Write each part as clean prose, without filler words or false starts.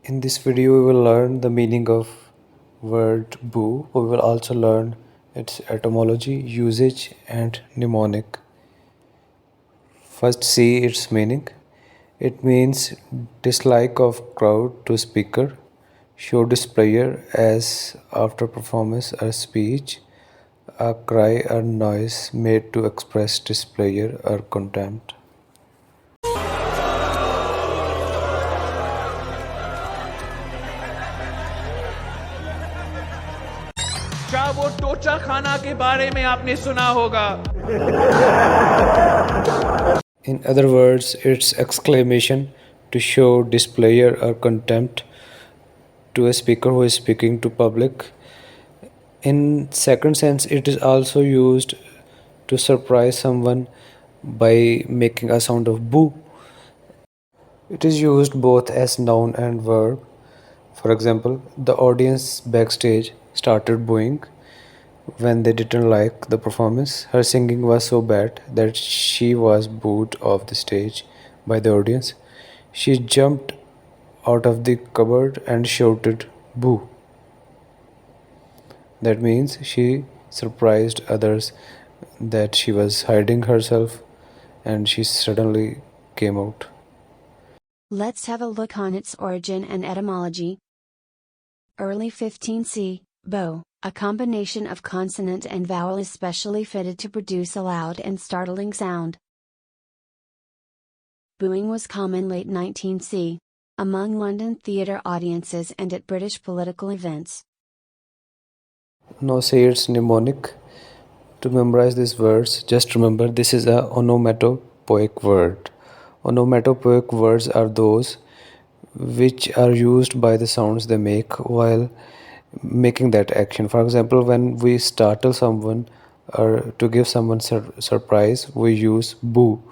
In this video, we will learn the meaning of word boo. We will also learn its etymology, usage, and mnemonic. First, see its meaning. It means dislike of crowd to speaker, show displayer as after performance or speech, a cry or noise made to express displeasure or contempt. क्या वो टोचा खाना के बारे में आपने सुना होगा? In other words, it's exclamation to show displeasure or contempt to a speaker who is speaking to public. In second sense, it is also used to surprise someone by making a sound of boo. It is used both as noun and verb. For example, the audience backstage started booing when they didn't like the performance. Her singing was so bad that she was booed off the stage by the audience. She jumped out of the cupboard and shouted, "Boo!" That means she surprised others that she was hiding herself and she suddenly came out. Let's have a look on its origin and etymology. Early 15c, Bo, a combination of consonant and vowel is specially fitted to produce a loud and startling sound. Booing was common late 19c, among London theatre audiences and at British political events. Now say its mnemonic. To memorize these words, just remember this is a onomatopoeic word. Onomatopoeic words are those which are used by the sounds they make while making that action. For example, when we startle someone or to give someone surprise, we use boo.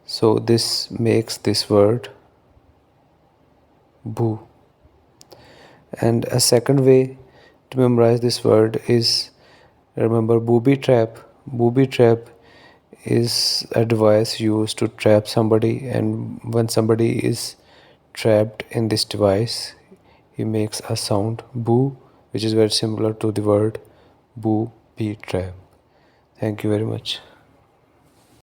So this makes this word boo. And a second way to memorize this word is remember booby trap. Booby trap is a device used to trap somebody, and when somebody is trapped in this device, he makes a sound boo, which is very similar to the word booby trap. Thank you very much.